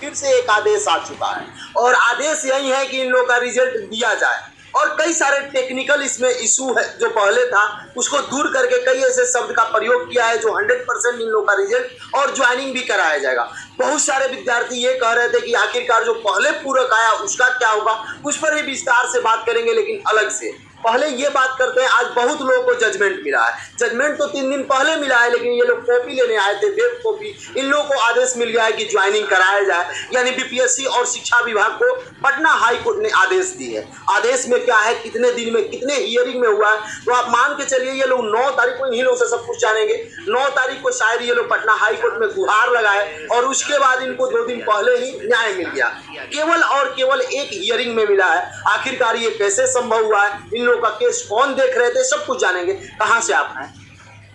फिर से एक आदेश आ चुका है और आदेश यही है कि इन लोगों का रिजल्ट दिया जाए। और कई सारे टेक्निकल इसमें इशू है जो पहले था उसको दूर करके कई ऐसे शब्द का प्रयोग किया है जो 100% इन लोगों का रिजल्ट और ज्वाइनिंग भी कराया जाएगा। बहुत सारे विद्यार्थी ये कह रहे थे कि आखिरकार जो पहले पूरक आया उसका क्या होगा, उस पर भी विस्तार से बात करेंगे, लेकिन अलग से। पहले ये बात करते हैं, आज बहुत लोगों को जजमेंट मिला है। जजमेंट तो 3 दिन पहले मिला है, लेकिन ये लोग कॉपी लेने आए थे, वेब कॉपी। इन लोगों को आदेश मिल गया है कि ज्वाइनिंग कराया जाए, यानी बीपीएससी और शिक्षा विभाग को पटना हाई कोर्ट ने आदेश दी है। आदेश में क्या है, कितने दिन में, कितने हियरिंग में हुआ है, तो आप मान के चलिए ये लोग 9 तारीख को इन्हीं लोगों से सब कुछ जानेंगे। 9 तारीख को शायद ये लोग पटना हाई कोर्ट में गुहार लगाए और उसके बाद इनको 2 दिन पहले ही न्याय मिल गया। केवल और केवल एक हियरिंग में मिला है। आखिरकार ये कैसे संभव हुआ है, इन लोगों का केस कौन देख रहे थे, सब कुछ जानेंगे। कहाँ से आप हैं?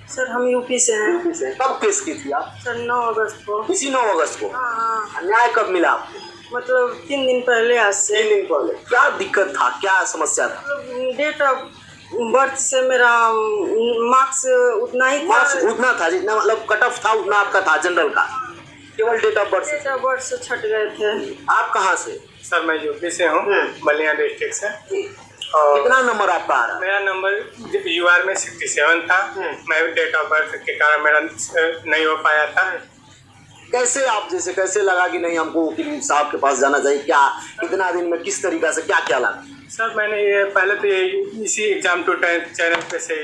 सर हम यूपी से हैं। यूपी से। कब केस की थी आप? सर 9 अगस्त को। इसी 9 अगस्त को? हाँ। न्याय कब मिला आपको? मतलब 3 दिन पहले। आज से 3 दिन पहले। क्या दिक्कत था, क्या समस्या था? डेट ऑफ बर्थ से मेरा मार्क्स उतना ही था। मार्क्स उतना था जितना मतलब कट ऑफ था उतना आपका था जनरल का, केवल डेट ऑफ बर्थ से छट गए थे। आप कहाँ से? सर मैं यूपी से हूँ, बलिया डिस्ट्रिक्ट से। और कितना नंबर आपका आ रहा है? मेरा नंबर यूआर में 67 था। मैं डेट ऑफ बर्थ के कारण मेरा नहीं हो पाया था। कैसे आप जैसे कैसे लगा कि नहीं हमको वकील साहब के पास जाना चाहिए, क्या इतना दिन में किस तरीका से क्या क्या लगा? सर मैंने ये पहले तो ये इसी एग्जाम टू चैनल पे से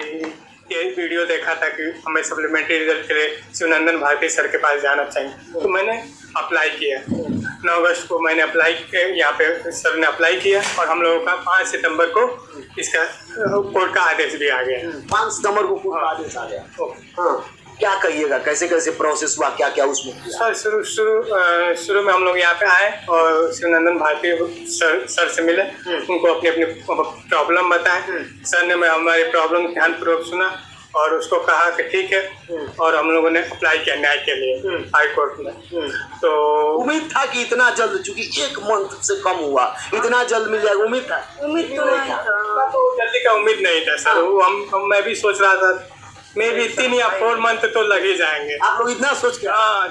ये वीडियो देखा था कि हमें सप्लीमेंट्री रिजल्ट के लिए शिवनंदन भारती सर के पास जाना चाहिए, तो मैंने अप्लाई किया। 9 अगस्त को मैंने अप्लाई किया, यहाँ पे सर ने अप्लाई किया और हम लोगों का 5 सितंबर को इसका कोर्ट का आदेश भी आ गया। 5 सितंबर को कोर्ट का आदेश आ गया। हाँ, क्या कहिएगा, कैसे कैसे प्रोसेस हुआ, क्या क्या उसमें? सर शुरू में हम लोग यहाँ पे आए और शिवनंदन भारती सर से मिले, उनको अपनी अपनी प्रॉब्लम बताए। सर ने हमारी प्रॉब्लम ध्यानपूर्वक सुना और उसको कहा कि ठीक है, और हम लोगों ने अप्लाई किया न्याय के लिए हाई कोर्ट में। तो उम्मीद था कि इतना जल्द, चूंकि 1 मंथ से कम हुआ, इतना जल्द मिल जाएगा, उम्मीद था? उम्मीद तो नहीं था, तो जल्दी का उम्मीद नहीं था सर। वो मैं भी सोच रहा था मे भी 3 या 4 मंथ तो लग ही जाएंगे। आप लोग इतना सोच के? हाँ,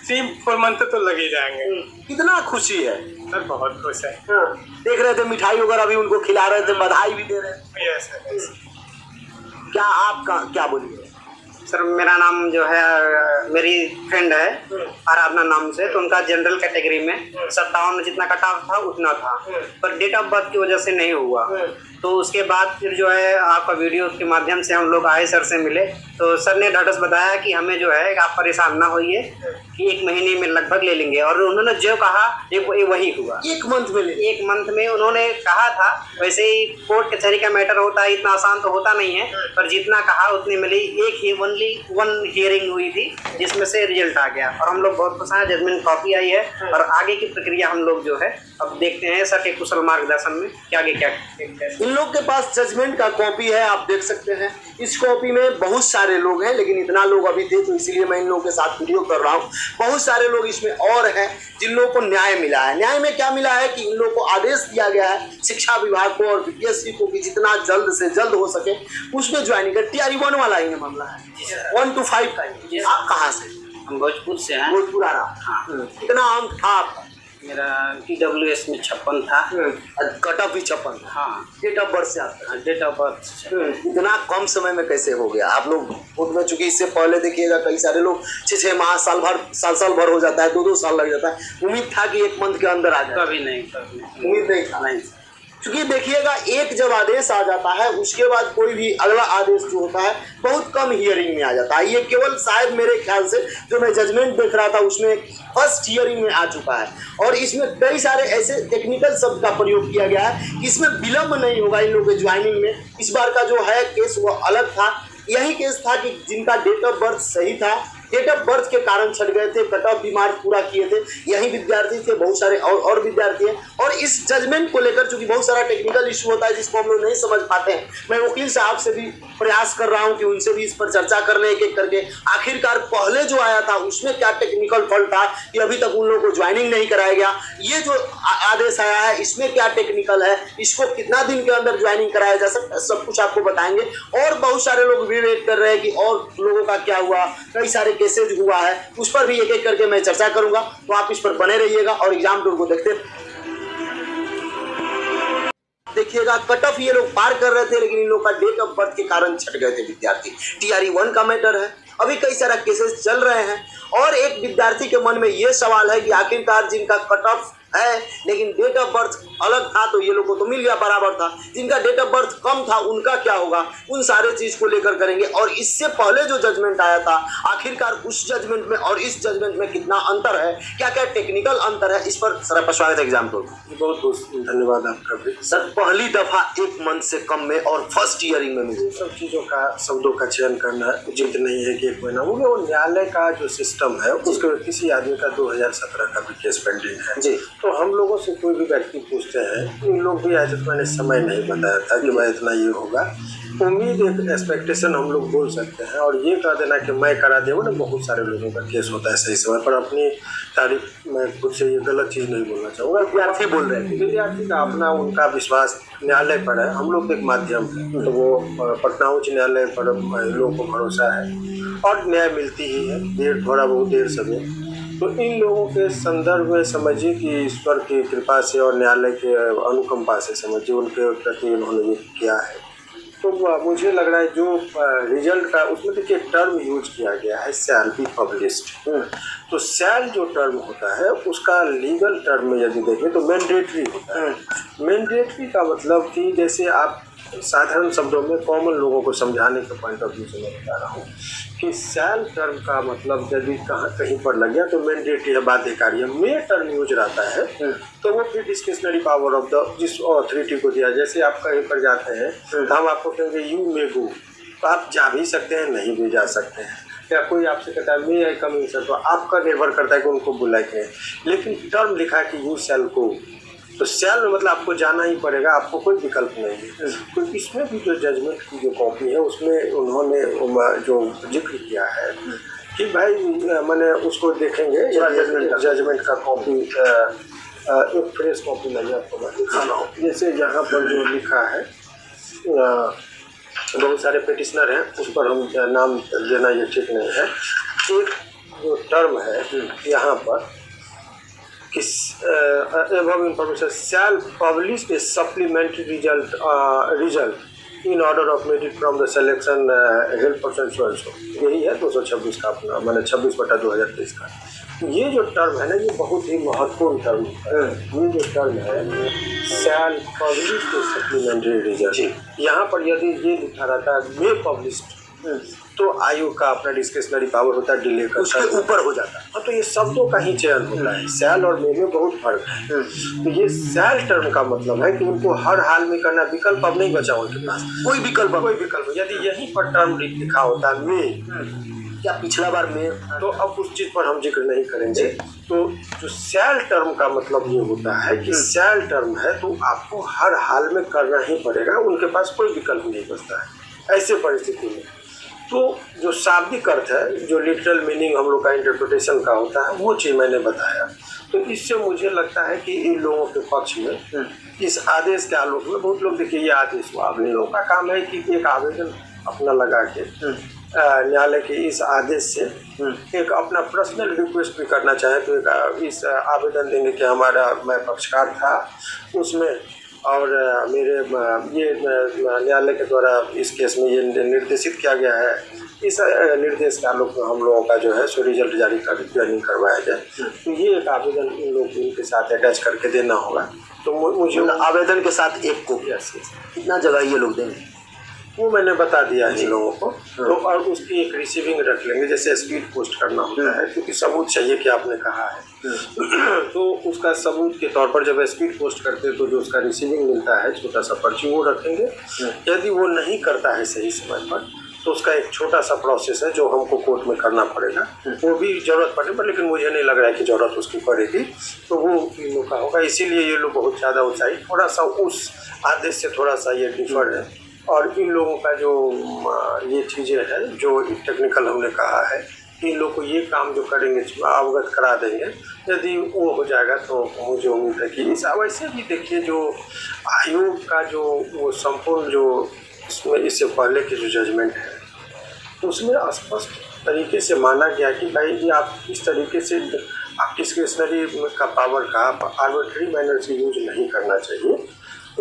3-4 मंथ तो लग ही जाएंगे। कितना खुशी है सर, बहुत खुश है। देख रहे थे मिठाई वगैरह भी उनको खिला रहे थे, बधाई भी दे रहे थे। Yes sir. क्या आपका क्या बोलिए? सर मेरा नाम जो है, मेरी फ्रेंड है आराधना नाम से, तो उनका जनरल कैटेगरी में 57 में जितना कट ऑफ था उतना था, पर डेट ऑफ बर्थ की वजह से नहीं हुआ। तो उसके बाद फिर जो है आपका वीडियो के माध्यम से हम लोग आए, सर से मिले, तो सर ने ढाढ़स बताया कि हमें जो है आप परेशान ना होइए कि 1 महीने में लगभग ले लेंगे, और उन्होंने जो कहा वही हुआ। 1 मंथ में? 1 मंथ में उन्होंने कहा था। वैसे ही कोर्ट कचहरी का मैटर होता है, इतना आसान तो होता नहीं है, पर जितना कहा उतने मिली। एक ही ओनली 1 हियरिंग हुई थी जिसमें से रिजल्ट आ गया और हम लोग बहुत खुश हैं। जजमेंट कॉपी आई है और आगे की प्रक्रिया हम लोग जो है अब देखते हैं सर के कुशल मार्गदर्शन में कि आगे क्या। इन लोग के पास जजमेंट का कॉपी है, आप देख सकते हैं। इस कॉपी में बहुत सारे लोग हैं, लेकिन इतना लोग अभी थे तो इसीलिए मैं इन लोगों के साथ वीडियो कर रहा हूँ। बहुत सारे लोग इसमें और हैं जिन लोगों को न्याय मिला है। न्याय में क्या मिला है कि इन लोगों को आदेश दिया गया है शिक्षा विभाग को और बीपीएससी को कि जितना जल्द से जल्द हो सके उसमें ज्वाइनिंग कर। TRE 1 वाला ही मामला है, 1 to 5 का। आप कहाँ से? हम भोजपुर से हैं। भोजपुर आ रहा। कितना अंक था आपका? मेरा TWS में 56 था। कट ऑफ भी 56 था। हाँ। डेट ऑफ बर्थ से आपका? Date of birth. इतना कम समय में कैसे हो गया? आप लोग खुद में, चूंकि इससे पहले देखिएगा कई सारे लोग 6 माह, साल भर हो जाता है, 2 साल लग जाता है। उम्मीद था कि 1 मंथ के अंदर आ जाए? कभी नहीं। उम्मीद नहीं था। क्योंकि देखिएगा एक जब आदेश आ जाता है उसके बाद कोई भी अगला आदेश जो होता है बहुत कम हियरिंग में आ जाता है। ये केवल शायद मेरे ख्याल से जो मैं जजमेंट देख रहा था उसमें फर्स्ट हियरिंग में आ चुका है, और इसमें कई सारे ऐसे टेक्निकल शब्द का प्रयोग किया गया है। इसमें विलम्ब नहीं होगा इन लोगों के ज्वाइनिंग में। इस बार का जो है केस वो अलग था। यही केस था कि जिनका डेट ऑफ बर्थ सही था, डेट ऑफ बर्थ के कारण छट गए थे, कट ऑफ भी मार्क्स पूरा किए थे, यही विद्यार्थी थे, बहुत सारे और विद्यार्थी हैं। और इस जजमेंट को लेकर चूंकि बहुत सारा टेक्निकल इशू होता है जिसको हम लोग नहीं समझ पाते हैं, मैं वकील साहब से भी प्रयास कर रहा हूं कि उनसे भी इस पर चर्चा करने एक एक करके आखिरकार पहले जो आया था उसमें क्या टेक्निकल फॉल्ट था कि अभी तक उन लोगों को ज्वाइनिंग नहीं कराया गया। ये जो आदेश आया है इसमें क्या टेक्निकल है, इसको कितना दिन के अंदर ज्वाइनिंग कराया जा सकता है, सब कुछ आपको बताएंगे। और बहुत सारे लोग भी वेट कर रहे हैं कि और लोगों का क्या हुआ। कई सारे केसेज हुआ है उस पर भी एक एक करके मैं चर्चा करूंगा, तो आप इस पर बने रहिएगा और एग्जाम टूर को देखते देखिएगा। कट ऑफ ये लोग पार कर रहे थे, लेकिन इन लोग का डेट ऑफ बर्थ के कारण छट गए थे विद्यार्थी। TRE 1 का मैटर है, अभी कई सारा केसेस चल रहे हैं और एक विद्यार्थी के मन में ये सवाल है कि आखिरकार जिनका कट ऑफ है लेकिन डेट ऑफ बर्थ अलग था तो ये लोग को तो मिल गया, बराबर था, जिनका डेट ऑफ बर्थ कम था उनका क्या होगा, उन सारे चीज को लेकर करेंगे। और इससे पहले जो जजमेंट आया था आखिरकार उस जजमेंट में और इस जजमेंट में कितना अंतर है, क्या क्या टेक्निकल अंतर है, इस पर सर आपका स्वागत है एग्जाम टूर। बहुत बहुत धन्यवाद आपका भी। सर पहली दफा 1 मंथ से कम में और फर्स्ट ईयरिंग में मुझे सब चीज़ों का शब्दों का चयन करना उचित नहीं है कि 1 महीना हो गया। और न्यायालय का जो सिस्टम है उसके किसी आदमी का 2017 का भी केस पेंडिंग है जी, तो हम लोगों से कोई भी व्यक्ति पूछते हैं, इन लोग भी आज मैंने समय नहीं बताया था कि भाई इतना ये होगा। उम्मीद एक एक्सपेक्टेशन हम लोग बोल सकते हैं और ये कह देना कि मैं करा दूँ ना, बहुत सारे लोगों का केस होता है सही समय पर। अपनी तारीफ मैं खुद से ये गलत चीज़ नहीं बोलना चाहूँगा। विद्यार्थी बोल रहे हैं, विद्यार्थी का अपना उनका विश्वास न्यायालय पर है, हम लोग एक माध्यम है, तो वो पटना उच्च न्यायालय पर लोगों को भरोसा है और न्याय मिलती ही है, देर थोड़ा बहुत देर सवेर। तो इन लोगों के संदर्भ में समझिए कि ईश्वर की कृपा से और न्यायालय के अनुकंपा से समझिए उनके प्रति उन्होंने ये किया है। तो मुझे लग रहा है जो रिजल्ट का उसमें देखिए टर्म यूज किया गया है शैल बी पब्लिश्ड। तो शैल जो टर्म होता है उसका लीगल टर्म में यदि देखें तो मैंडेटरी होता है। मैंडेटरी का मतलब कि जैसे आप साधारण शब्दों में कॉमन लोगों को समझाने के पॉइंट ऑफ व्यू से मैं बता रहा हूँ कि शैल टर्म का मतलब यदि कहीं पर लग गया तो मैंडेटरी है, बाध्यकारी है। मे टर्म यूज रहता है तो वो फिर डिस्क्रिशनरी पावर ऑफ द जिस अथॉरिटी को दिया। जैसे आप कहीं पर जाते हैं तो हम आपको कहेंगे यू मे गो, तो आप जा भी सकते हैं नहीं भी जा सकते हैं। या कोई आपसे कहता है मे आई कम इन सर, तो आपका निर्भर करता है कि उनको बुलाएंगे। लेकिन टर्म लिखा है कि यू शैल गो, तो शैल में मतलब आपको जाना ही पड़ेगा, आपको कोई विकल्प नहीं है। तो इसमें भी जो जजमेंट की जो कॉपी है उसमें उन्होंने जो जिक्र किया है कि भाई मैंने उसको देखेंगे जजमेंट का कॉपी एक फ्रेश कॉपी नहीं आपको मैं दिखाना हो। जैसे यहाँ पर जो लिखा है बहुत सारे पिटिशनर हैं, उस पर हम नाम देना ये ठीक नहीं है। एक जो टर्म है यहाँ पर किस above information shall publish a supplementary result in order of merit from the selection held person so and so। यही है 226 का अपना मैंने 26/2023 का। ये जो टर्म है ना ये बहुत ही महत्वपूर्ण टर्म है। ये जो टर्म है shall publish a supplementary result, यहाँ पर यदि ये लिखा रहता है मे पब्लिश्ड तो आयोग का अपना डिस्क्रिशनरी पावर होता है, डिले का उसके ऊपर हो जाता है। हाँ, तो ये शब्दों का ही चयन होता है। शैल और मे में बहुत फर्क है। तो ये शैल टर्म का मतलब है कि उनको हर हाल में करना, विकल्प अब नहीं बचा उनके पास, कोई विकल्प यदि यहीं पर टर्म लिखा होता है मे या पिछला बार में, तो अब उस चीज़ पर हम जिक्र नहीं करेंगे। तो जो शैल टर्म का मतलब ये होता है कि शैल टर्म है तो आपको हर हाल में करना ही पड़ेगा, उनके पास कोई विकल्प नहीं बचता है ऐसे परिस्थिति में। तो जो शाब्दिक अर्थ है, जो लिटरल मीनिंग हम लोग का इंटरप्रिटेशन का होता है, वो चीज़ मैंने बताया। तो इससे मुझे लगता है कि इन लोगों के पक्ष में इस आदेश के आलोक में बहुत लोग देखिए ये आदेश हुआ, अब इन लोगों का काम है कि एक आवेदन अपना लगा के न्यायालय के इस आदेश से एक अपना पर्सनल रिक्वेस्ट भी करना चाहे तो एक इस आवेदन देंगे कि हमारा मैं पक्षकार था उसमें और मेरे ये न्यायालय के द्वारा इस केस में ये निर्देशित किया गया है, इस निर्देश के आलोक में हम लोगों का जो है सो रिजल्ट जारी ज्वाइनिंग करवाया जाए। तो ये एक आवेदन इन लोग इनके साथ अटैच करके देना होगा। तो मुझे आवेदन के साथ एक कॉपी कितना जगह ये लोग देंगे वो मैंने बता दिया है इन लोगों को। तो और उसकी एक रिसीविंग रख लेंगे, जैसे स्पीड पोस्ट करना होता है क्योंकि सबूत चाहिए कि आपने कहा है। तो उसका सबूत के तौर पर जब स्पीड पोस्ट करते हैं तो जो उसका रिसीविंग मिलता है छोटा सा पर्ची वो रखेंगे। यदि वो नहीं करता है सही समय पर तो उसका एक छोटा सा प्रोसेस है जो हमको कोर्ट में करना पड़ेगा, वो भी ज़रूरत पड़ने पर, लेकिन मुझे नहीं लग रहा है कि ज़रूरत उसकी पड़ेगी। तो वो इन लोग का होगा, इसीलिए ये लोग बहुत ज़्यादा उत्साही, थोड़ा सा उस आदेश से थोड़ा सा ये डिफर है। और इन लोगों का जो ये चीज़ें हैं जो टेक्निकल हमने कहा है, इन लोग को ये काम जो करेंगे अवगत करा देंगे, यदि वो हो जाएगा तो मुझे उम्मीद है कि इस वैसे भी देखिए जो आयोग का जो वो संपूर्ण जो इसमें इससे पहले की जो जजमेंट है उसमें स्पष्ट तरीके से माना गया कि भाई ये आप इस तरीके से आपकी स्टेशनरी का पावर का आर्बिट्री मैनर से यूज नहीं करना चाहिए,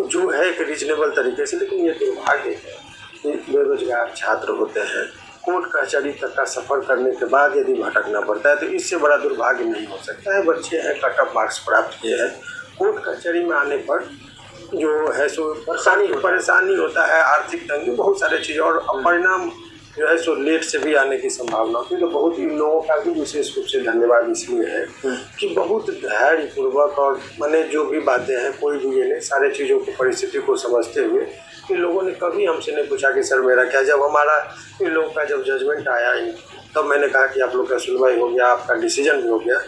जो है एक रीजनेबल तरीके से। लेकिन ये दुर्भाग्य है कि बेरोजगार छात्र होते हैं, कोर्ट कचहरी तक का सफ़र करने के बाद यदि भटकना पड़ता है तो इससे बड़ा दुर्भाग्य नहीं हो सकता है। बच्चे हैं, कट ऑफ मार्क्स प्राप्त किए हैं, कोर्ट कचहरी में आने पर जो है सो परेशानी होता है, आर्थिक तंगी, बहुत सारे चीज़, और परिणाम जो है सो लेट से भी आने की संभावना होती है। तो बहुत इन लोगों का भी विशेष रूप से धन्यवाद इसलिए है कि बहुत धैर्यपूर्वक और मैंने जो भी बातें हैं, कोई भी ये नहीं, सारे चीज़ों की परिस्थिति को समझते हुए इन लोगों ने कभी हमसे नहीं पूछा कि सर मेरा क्या। जब हमारा इन लोगों का जब जजमेंट आया तब मैंने कहा कि आप लोग का सुनवाई हो गया, आपका डिसीजन भी हो गया,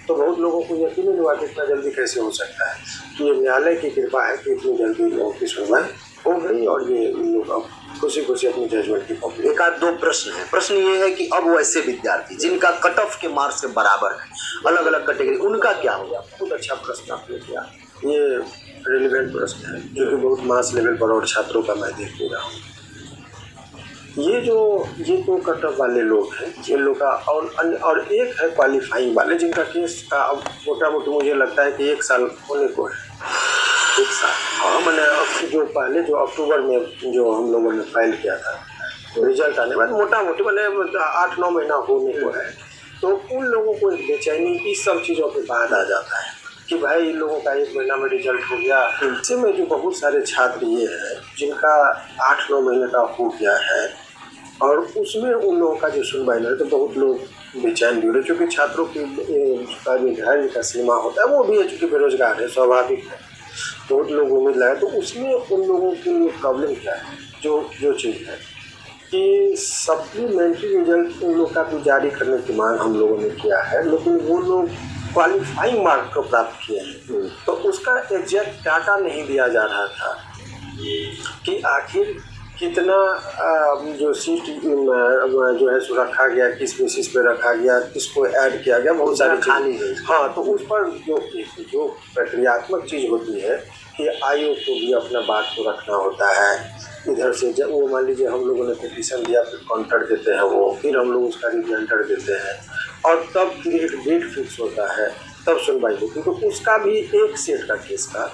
तो बहुत लोगों को यकीन नहीं हुआ कि इतना जल्दी कैसे हो सकता है। तो ये न्यायालय की कृपा है कि इतनी जल्दी लोगों की सुनवाई हो गई और ये लोग अब खुशी खुशी अपनी जजमेंट की कॉपी। एक आध दो प्रश्न है। प्रश्न ये है कि अब वैसे विद्यार्थी जिनका कट ऑफ के मार्क्स के बराबर है, अलग अलग कैटेगरी, उनका क्या होगा? बहुत अच्छा प्रश्न आपने किया, ये रिलेवेंट प्रश्न है जो कि बहुत मास लेवल पर और छात्रों का मैं देख ले रहा हूँ। ये तो कट ऑफ वाले लोग हैं जिन लोग का, और एक है क्वालिफाइंग वाले जिनका केस का अब मोटा मोटी मुझे लगता है कि 1 साल होने को है। 1 साल, हाँ, मैंने जो पहले जो अक्टूबर में जो हम लोगों ने फाइल किया था, तो रिजल्ट आने के बाद मोटा मोटी मैंने 8-9 महीना होने को है। तो उन लोगों को एक बेचैनी इस सब चीज़ों के बाद आ जाता है कि भाई इन लोगों का 1 महीना में रिजल्ट हो गया। इससे में जो बहुत सारे छात्र ये हैं जिनका 8-9 महीने का हो गया है और उसमें उन लोगों का जो सुनवाई नहीं, तो बहुत लोग बेचैन भी हो रहे, क्योंकि छात्रों की का जो धैर्य का सीमा होता है वो भी है, चूँकि बेरोजगार है, स्वाभाविक है, बहुत लोग उम्मीद लगाए। तो उसमें उन लोगों के लिए प्रॉब्लम क्या है, जो चीज़ है कि सप्लीमेंट्री रिजल्ट उन लोग का भी जारी करने की मांग हम लोगों ने किया है, लेकिन वो लोग क्वालिफाइंग मार्क को प्राप्त किए हैं, तो उसका एग्जैक्ट डाटा नहीं दिया जा रहा था कि आखिर कितना जो सीट जो है सो रखा गया, किस बेसिस पे रखा गया, किसको ऐड किया गया, बहुत सारी चीज़ें। हाँ, तो उस पर जो प्रक्रियात्मक चीज़ होती है कि आयोग को भी अपना बात को रखना होता है। इधर से जब वो मान लीजिए हम लोगों ने पिटीशन दिया, फिर काउंटर देते हैं वो, फिर हम लोग उसका रिजल्टर देते हैं और तब फिर एक डेट फिक्स होता है, तब सुनवाई होती है। तो उसका भी एक सेट का केस का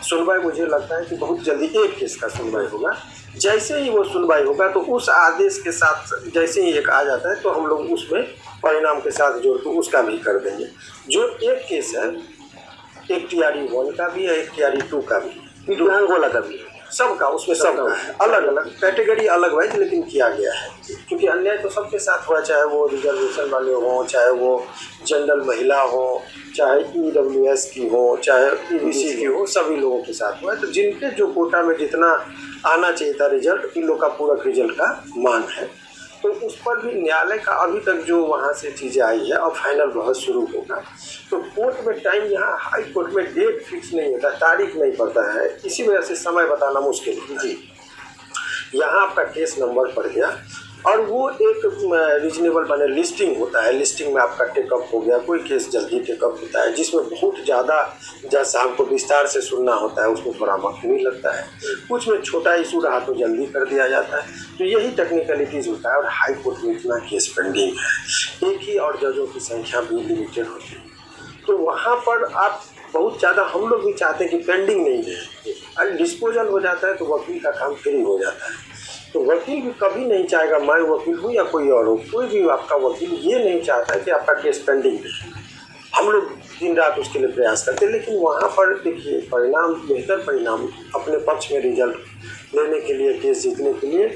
सुनवाई मुझे लगता है कि बहुत जल्दी एक केस का सुनवाई होगा। जैसे ही वो सुनवाई होगा तो उस आदेश के साथ जैसे ही एक आ जाता है तो हम लोग उसमें परिणाम के साथ जोड़ के उसका भी कर देंगे। जो एक केस है, एक TRE 1 का भी है, एक TRE 2 का भी, विकलांगों का भी, सबका, उसमें सबका है, अलग अलग कैटेगरी अलग वाइज लेकिन किया गया है, क्योंकि अन्याय तो सबके साथ हुआ, चाहे वो रिजर्वेशन वाले हों, चाहे वो जनरल महिला हो, चाहे EWS की हो, चाहे EBC की हो, सभी लोगों के साथ हुआ है। तो जिनके जो कोटा में जितना आना चाहिए था रिजल्ट, इन लोग का पूरक रिजल्ट का मान है। तो उस पर भी न्यायालय का अभी तक जो वहाँ से चीज़ें आई है, अब फाइनल बहस शुरू होगा। तो कोर्ट में टाइम, यहाँ हाई कोर्ट में डेट फिक्स नहीं होता, तारीख नहीं पड़ता है, इसी वजह से समय बताना मुश्किल है जी। यहाँ आपका केस नंबर पड़ गया और वो एक रीजनेबल माने लिस्टिंग होता है, लिस्टिंग में आपका टेकअप हो गया, कोई केस जल्दी टेकअप होता है जिसमें बहुत ज़्यादा जज साहब को विस्तार से सुनना होता है, उसमें थोड़ा वक्त भी लगता है, कुछ में छोटा इशू रहा तो जल्दी कर दिया जाता है। तो यही टेक्निकलिटीज़ होता है। और हाई कोर्ट में इतना केस पेंडिंग है, एक ही और जजों की संख्या भी लिमिटेड होती है, तो वहाँ पर आप बहुत ज़्यादा, हम लोग भी चाहते हैं कि पेंडिंग नहीं है, अगर डिस्पोजल हो जाता है तो वकील का काम फ्री हो जाता है। तो वकील भी कभी नहीं चाहेगा, मैं वकील हूँ या कोई और हो, कोई भी आपका वकील ये नहीं चाहता कि आपका केस पेंडिंग है। हम लोग दिन रात उसके लिए प्रयास करते हैं, लेकिन वहाँ पर देखिए परिणाम, बेहतर परिणाम अपने पक्ष में रिजल्ट लेने के लिए, केस जीतने के लिए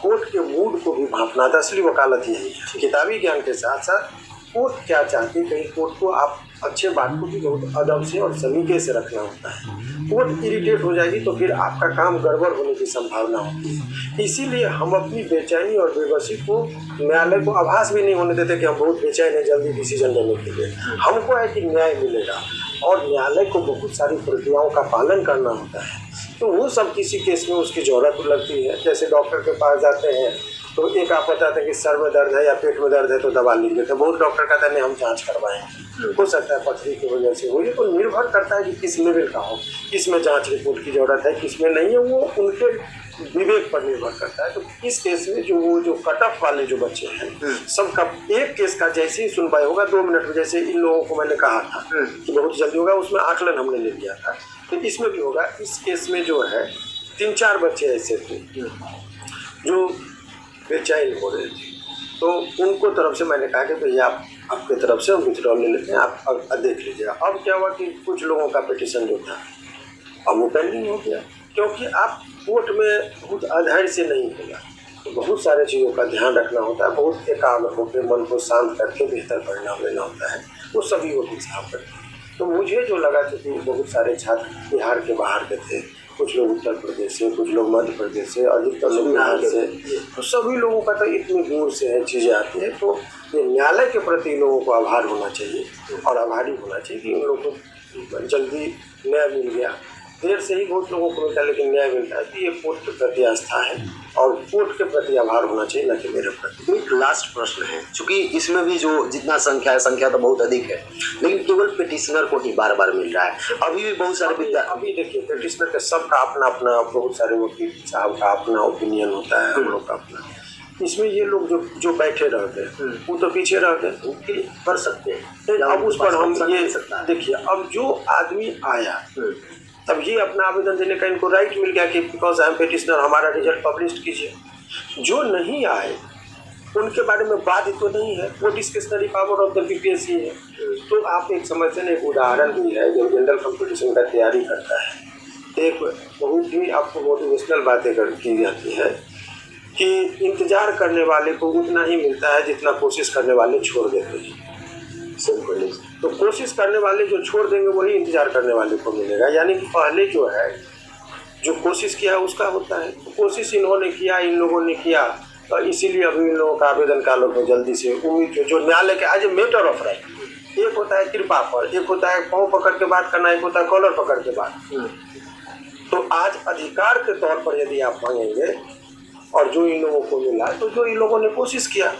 कोर्ट के मूड को भी भांपना था। असली वकालत यही है, किताबी ज्ञान के साथ साथ कोर्ट क्या चाहती है, कहीं कोर्ट को आप अच्छे बात को भी बहुत अदब से और सलीके से रखना होता है। कोर्ट इरिटेट हो जाएगी तो फिर आपका काम गड़बड़ होने की संभावना होती है। इसीलिए हम अपनी बेचैनी और बेबसी को न्यायालय को आभास भी नहीं होने देते कि हम बहुत बेचैन हैं जल्दी डिसीजन लेने के लिए। हमको है कि न्याय मिलेगा और न्यायालय को बहुत सारी प्रक्रियाओं का पालन करना होता है। तो वो सब किसी केस में उसकी ज़रूरत लगती है। जैसे डॉक्टर के पास जाते हैं तो एक आप बताते हैं कि सर में दर्द है या पेट में दर्द है तो दवा लिख देते हैं, बहुत डॉक्टर कहते हैं नहीं हम जांच करवाएंगे, हो सकता है पथरी की वजह से हो। ये तो निर्भर करता है कि किस लेवल का हो, किस में जांच रिपोर्ट की ज़रूरत है, किस में नहीं है, वो उनके विवेक पर निर्भर करता है। तो इस केस में जो कट ऑफ वाले जो बच्चे हैं सबका एक केस का जैसे ही सुनवाई होगा 2 मिनट में, जैसे इन लोगों को मैंने कहा था कि बहुत जल्दी होगा, उसमें आकलन हमने ले लिया था, तो इसमें भी होगा। इस केस में जो है 3-4 बच्चे ऐसे थे जो बेचैन हो रहे थे, तो उनको तरफ से मैंने कहा कि भैया आपके तरफ से हम विथड्रॉल ले लेते हैं, आप देख लीजिएगा। अब क्या हुआ कि कुछ लोगों का पिटीशन जो था अब वो पेंडिंग हो गया, क्योंकि आप कोर्ट में बहुत अधैर्य से नहीं होगा, तो बहुत सारे चीज़ों का ध्यान रखना होता है, बहुत एकाग्र होकर मन को शांत करके बेहतर परिणाम लेना होता है, वो सभी वकील साहब करते हैं। तो मुझे जो लगा कि बहुत सारे छात्र बिहार के बाहर के थे, कुछ लोग उत्तर प्रदेश से, कुछ लोग मध्य प्रदेश से, अधिकतर लोग बिहार से, तो सभी लोगों का तो इतनी दूर से है चीज़ें आती हैं। तो ये न्यायालय के प्रति लोगों को आभार होना चाहिए और आभारी होना चाहिए कि उन लोगों को जल्दी न्याय मिल गया। देर से ही बहुत लोगों को मिलता है लेकिन न्याय मिलता है, तो ये कोर्ट के प्रति आस्था है और कोर्ट के प्रति आभार होना चाहिए, न कि मेरे प्रति। एक लास्ट प्रश्न है, क्योंकि इसमें भी जो जितना संख्या तो बहुत अधिक है, लेकिन केवल पिटिशनर को ही बार बार मिल रहा है। अभी भी बहुत सारे अभी देखिए पिटिशनर के सबका अपना अपना, बहुत सारे वकील साहब का अपना ओपिनियन होता है, हम लोग का अपना। इसमें ये लोग जो बैठे रहते हैं वो तो पीछे रहते हैं, वकील कर सकते हैं। अब उस पर हम ये देखिए, अब जो आदमी आया तब ये अपना आवेदन देने का इनको राइट मिल गया कि बिकॉज आई एम पिटिशनर, हमारा रिजल्ट पब्लिश कीजिए। जो नहीं आए उनके बारे में बात तो नहीं है, वो discretionary power of the PPSC है। तो आप एक समझते हैं, एक उदाहरण भी है, जो जनरल कंपटीशन का तैयारी करता है, एक बहुत ही आपको मोटिवेशनल बातें की जाती है कि इंतज़ार करने वाले को उतना ही मिलता है जितना कोशिश करने वाले छोड़ देते हैं। तो कोशिश करने वाले जो छोड़ देंगे वही इंतजार करने वाले को मिलेगा, यानी कि पहले जो है जो कोशिश किया उसका होता है। तो कोशिश इन्होंने किया, इन लोगों ने किया, तो इसीलिए अभी इन लोगों का आवेदन का लोग जल्दी से उम्मीद जो न्यायालय के as a matter of right, एक होता है कृपा पर, एक होता है पाँव पकड़ के बात करना, एक होता है कॉलर पकड़ के बात। तो आज अधिकार के तौर पर यदि आप मांगेंगे और जो इन लोगों को मिला, तो जो इन लोगों ने कोशिश किया,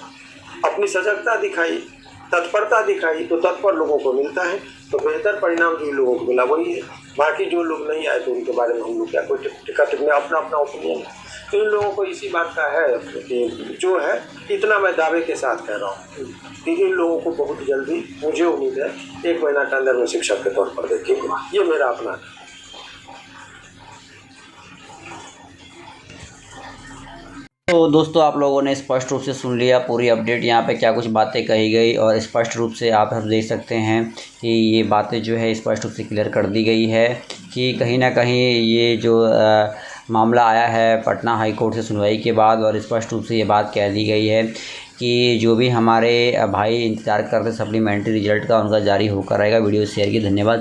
अपनी सजगता दिखाई, तत्परता दिखाई, तो तत्पर लोगों को मिलता है। तो बेहतर परिणाम जो लोगों को मिला वही है। बाकी जो लोग नहीं आए तो उनके बारे में हम लोग क्या कोई टिकट में अपना अपना ओपिनियन है। तो इन लोगों को इसी बात का है कि जो है, इतना मैं दावे के साथ कह रहा हूँ कि इन लोगों को बहुत जल्दी, मुझे उम्मीद है 1 महीना के अंदर में शिक्षक के तौर पर देखेंगे। ये मेरा अपना। तो दोस्तों, आप लोगों ने स्पष्ट रूप से सुन लिया पूरी अपडेट, यहाँ पे क्या कुछ बातें कही गई, और स्पष्ट रूप से आप देख सकते हैं कि ये बातें जो है स्पष्ट रूप से क्लियर कर दी गई है कि कहीं ना कहीं ये जो मामला आया है पटना हाई कोर्ट से सुनवाई के बाद, और स्पष्ट रूप से ये बात कह दी गई है कि जो भी हमारे भाई इंतज़ार करते सप्लीमेंट्री रिजल्ट का, उनका जारी होकर रहेगा। वीडियो शेयर की धन्यवाद।